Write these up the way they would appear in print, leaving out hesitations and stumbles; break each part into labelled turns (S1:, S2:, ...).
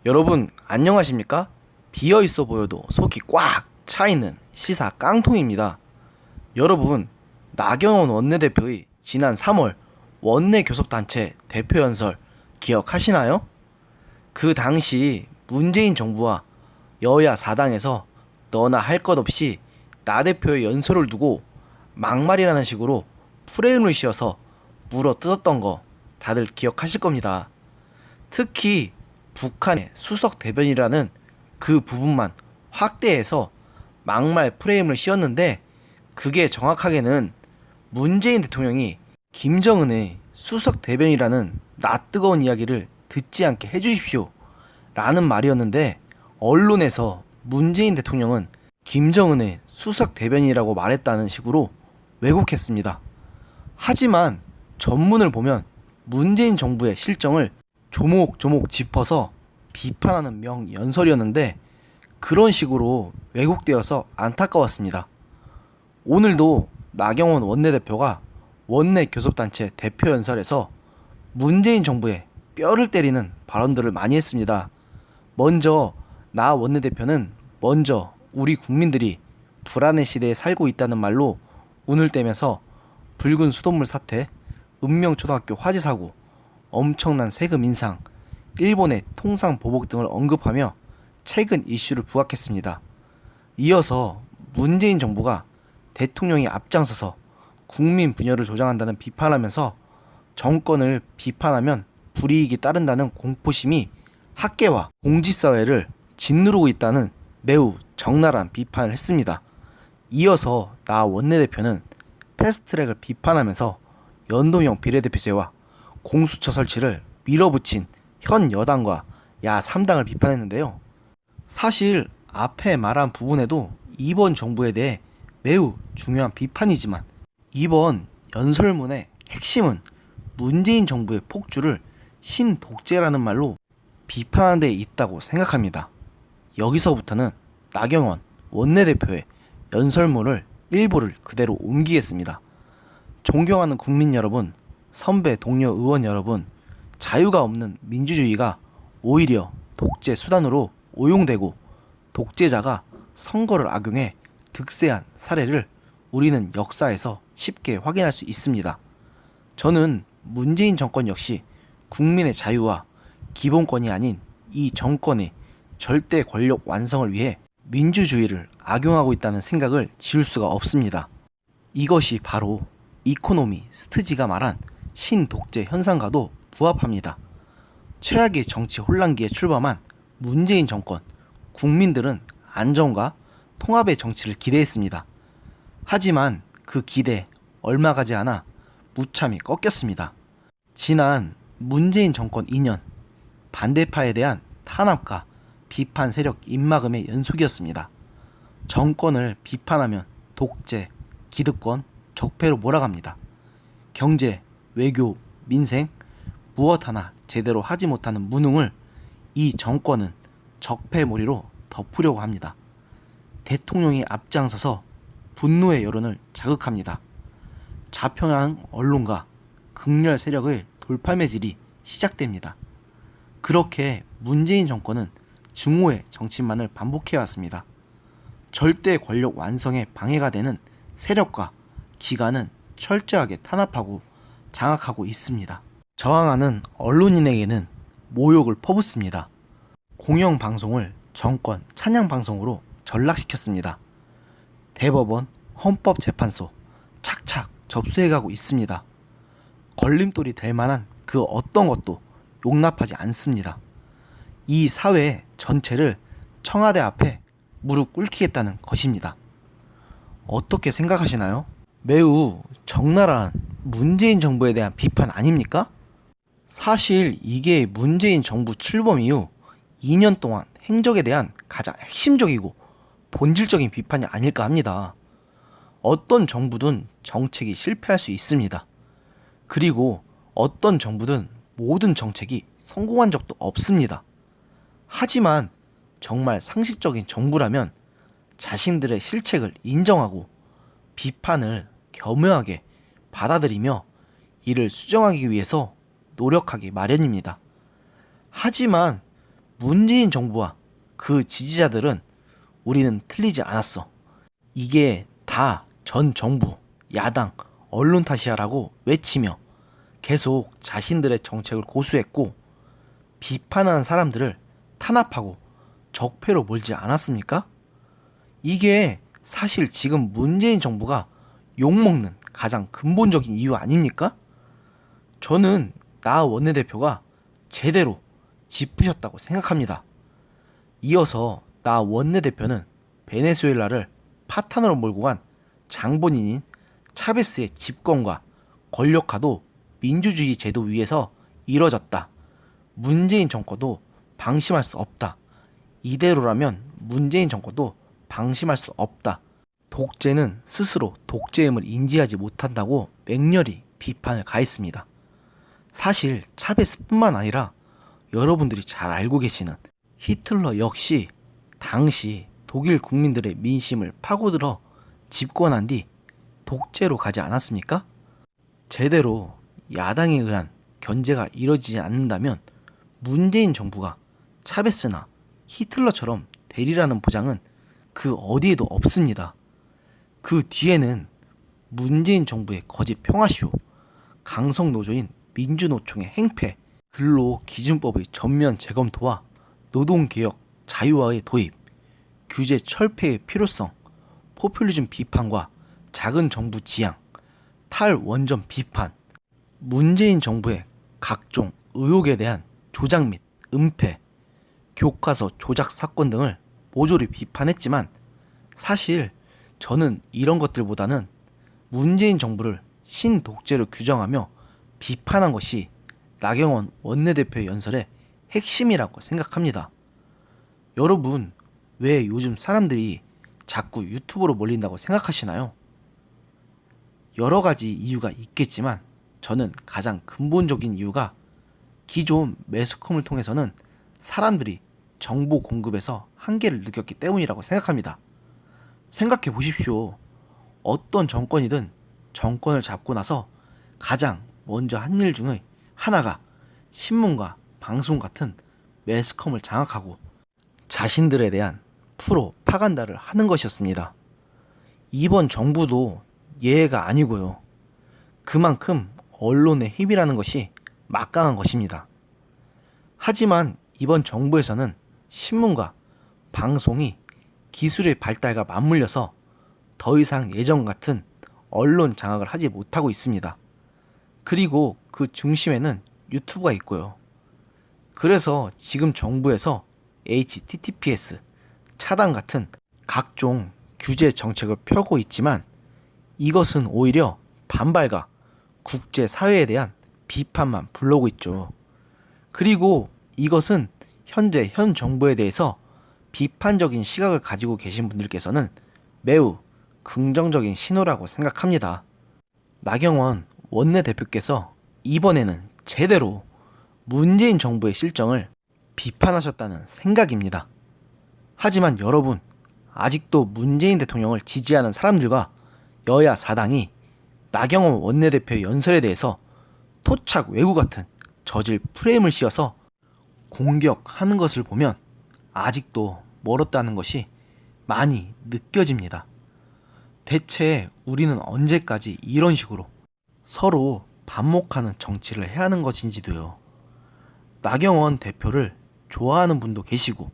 S1: 여러분 안녕하십니까? 비어있어 보여도 속이 꽉 차있는 시사 깡통입니다. 여러분, 나경원 원내대표의 지난 3월 원내교섭단체 대표연설 기억하시나요? 그 당시 문재인 정부와 여야 사당에서 너나 할 것 없이 나 대표의 연설을 두고 막말이라는 식으로 프레임을 씌워서 물어뜯었던 거 다들 기억하실 겁니다. 특히 북한의 수석 대변이라는 그 부분만 확대해서 막말 프레임을 씌웠는데, 그게 정확하게는 문재인 대통령이 김정은의 수석 대변이라는 낯뜨거운 이야기를 듣지 않게 해주십시오 라는 말이었는데, 언론에서 문재인 대통령은 김정은의 수석 대변이라고 말했다는 식으로 왜곡했습니다. 하지만 전문을 보면 문재인 정부의 실정을 조목조목 짚어서 비판하는 명연설이었는데, 그런 식으로 왜곡되어서 안타까웠습니다. 오늘도 나경원 원내대표가 원내교섭단체 대표연설에서 문재인 정부에 뼈를 때리는 발언들을 많이 했습니다. 먼저 나 원내대표는 우리 국민들이 불안의 시대에 살고 있다는 말로 운을 떼면서 붉은 수돗물 사태, 읍명초등학교 화재 사고, 엄청난 세금 인상, 일본의 통상 보복 등을 언급하며 최근 이슈를 부각했습니다. 이어서 문재인 정부가 대통령이 앞장서서 국민 분열을 조장한다는 비판하면서 정권을 비판하면 불이익이 따른다는 공포심이 학계와 공직사회를 짓누르고 있다는 매우 적나라한 비판을 했습니다. 이어서 나 원내대표는 패스트트랙을 비판하면서 연동형 비례대표제와 공수처 설치를 밀어붙인 현 여당과 야 3당을 비판했는데요. 사실 앞에 말한 부분에도 이번 정부에 대해 매우 중요한 비판이지만, 이번 연설문의 핵심은 문재인 정부의 폭주를 신독재라는 말로 비판하는 데 있다고 생각합니다. 여기서부터는 나경원 원내대표의 연설문을 일부를 그대로 옮기겠습니다. 존경하는 국민 여러분, 선배 동료 의원 여러분, 자유가 없는 민주주의가 오히려 독재 수단으로 오용되고 독재자가 선거를 악용해 득세한 사례를 우리는 역사에서 쉽게 확인할 수 있습니다. 저는 문재인 정권 역시 국민의 자유와 기본권이 아닌 이 정권의 절대 권력 완성을 위해 민주주의를 악용하고 있다는 생각을 지울 수가 없습니다. 이것이 바로 이코노미스트지가 말한 신독재 현상과도 부합합니다. 최악의 정치 혼란기에 출범한 문재인 정권, 국민들은 안정과 통합의 정치를 기대했습니다. 하지만 그 기대 얼마 가지 않아 무참히 꺾였습니다. 지난 문재인 정권 2년, 반대파에 대한 탄압과 비판 세력 입막음의 연속이었습니다. 정권을 비판하면 독재, 기득권, 적폐로 몰아갑니다. 경제, 외교, 민생 무엇 하나 제대로 하지 못하는 무능을 이 정권은 적폐몰이로 덮으려고 합니다. 대통령이 앞장서서 분노의 여론을 자극합니다. 좌평양 언론과 극렬 세력의 돌팔매질이 시작됩니다. 그렇게 문재인 정권은 증오의 정치만을 반복해왔습니다. 절대 권력 완성에 방해가 되는 세력과 기관은 철저하게 탄압하고 장악하고 있습니다. 저항하는 언론인에게는 모욕을 퍼붓습니다. 공영방송을 정권 찬양방송으로 전락시켰습니다. 대법원, 헌법재판소 착착 접수해가고 있습니다. 걸림돌이 될 만한 그 어떤 것도 용납하지 않습니다. 이 사회 전체를 청와대 앞에 무릎 꿇히겠다는 것입니다. 어떻게 생각하시나요? 매우 적나라한 문재인 정부에 대한 비판 아닙니까? 사실 이게 문재인 정부 출범 이후 2년 동안 행적에 대한 가장 핵심적이고 본질적인 비판이 아닐까 합니다. 어떤 정부든 정책이 실패할 수 있습니다. 그리고 어떤 정부든 모든 정책이 성공한 적도 없습니다. 하지만 정말 상식적인 정부라면 자신들의 실책을 인정하고 비판을 겸허하게 받아들이며 이를 수정하기 위해서 노력하기 마련입니다. 하지만 문재인 정부와 그 지지자들은 우리는 틀리지 않았어. 이게 다 전 정부, 야당, 언론 탓이야라고 외치며 계속 자신들의 정책을 고수했고 비판하는 사람들을 탄압하고 적폐로 몰지 않았습니까? 이게 사실 지금 문재인 정부가 욕먹는 가장 근본적인 이유 아닙니까? 저는 나 원내대표가 제대로 짚으셨다고 생각합니다. 이어서 나 원내대표는 베네수엘라를 파탄으로 몰고 간 장본인인 차베스의 집권과 권력화도 민주주의 제도 위에서 이뤄졌다. 문재인 정권도 방심할 수 없다. 이대로라면 문재인 정권도 방심할 수 없다. 독재는 스스로 독재임을 인지하지 못한다고 맹렬히 비판을 가했습니다. 사실 차베스뿐만 아니라 여러분들이 잘 알고 계시는 히틀러 역시 당시 독일 국민들의 민심을 파고들어 집권한 뒤 독재로 가지 않았습니까? 제대로 야당에 의한 견제가 이뤄지지 않는다면 문재인 정부가 차베스나 히틀러처럼 되리라는 보장은 그 어디에도 없습니다. 그 뒤에는 문재인 정부의 거짓 평화쇼, 강성노조인 민주노총의 행패, 근로기준법의 전면 재검토와 노동개혁 자유화의 도입, 규제 철폐의 필요성, 포퓰리즘 비판과 작은 정부 지향, 탈원전 비판, 문재인 정부의 각종 의혹에 대한 조작 및 은폐, 교과서 조작 사건 등을 모조리 비판했지만 사실 저는 이런 것들보다는 문재인 정부를 신독재로 규정하며 비판한 것이 나경원 원내대표의 연설의 핵심이라고 생각합니다. 여러분, 왜 요즘 사람들이 자꾸 유튜브로 몰린다고 생각하시나요? 여러 가지 이유가 있겠지만 저는 가장 근본적인 이유가 기존 매스컴을 통해서는 사람들이 정보 공급에서 한계를 느꼈기 때문이라고 생각합니다. 생각해 보십시오. 어떤 정권이든 정권을 잡고 나서 가장 먼저 한 일 중의 하나가 신문과 방송 같은 매스컴을 장악하고 자신들에 대한 프로파간다를 하는 것이었습니다. 이번 정부도 예외가 아니고요. 그만큼 언론의 힘이라는 것이 막강한 것입니다. 하지만 이번 정부에서는 신문과 방송이 기술의 발달과 맞물려서 더 이상 예전 같은 언론 장악을 하지 못하고 있습니다. 그리고 그 중심에는 유튜브가 있고요. 그래서 지금 정부에서 HTTPS 차단 같은 각종 규제 정책을 펴고 있지만 이것은 오히려 반발과 국제사회에 대한 비판만 불러오고 있죠. 그리고 이것은 현재 현 정부에 대해서 비판적인 시각을 가지고 계신 분들께서는 매우 긍정적인 신호라고 생각합니다. 나경원 원내대표께서 이번에는 제대로 문재인 정부의 실정을 비판하셨다는 생각입니다. 하지만 여러분, 아직도 문재인 대통령을 지지하는 사람들과 여야 사당이 나경원 원내대표의 연설에 대해서 토착 외구 같은 저질 프레임을 씌워서 공격하는 것을 보면 아직도 멀었다는 것이 많이 느껴집니다. 대체 우리는 언제까지 이런 식으로 서로 반목하는 정치를 해야 하는 것인지도요. 나경원 대표를 좋아하는 분도 계시고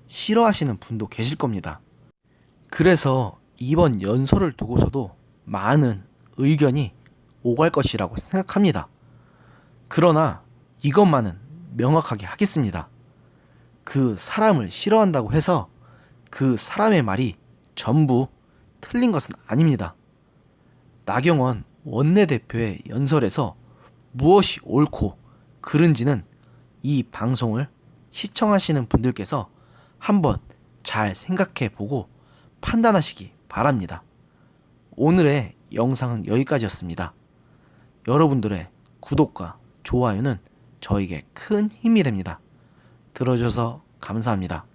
S1: 싫어하시는 분도 계실 겁니다. 그래서 이번 연설을 두고서도 많은 의견이 오갈 것이라고 생각합니다. 그러나 이것만은 명확하게 하겠습니다. 그 사람을 싫어한다고 해서 그 사람의 말이 전부 틀린 것은 아닙니다. 나경원 원내대표의 연설에서 무엇이 옳고 그른지는 이 방송을 시청하시는 분들께서 한번 잘 생각해 보고 판단하시기 바랍니다. 오늘의 영상은 여기까지였습니다. 여러분들의 구독과 좋아요는 저에게 큰 힘이 됩니다. 들어줘서 감사합니다.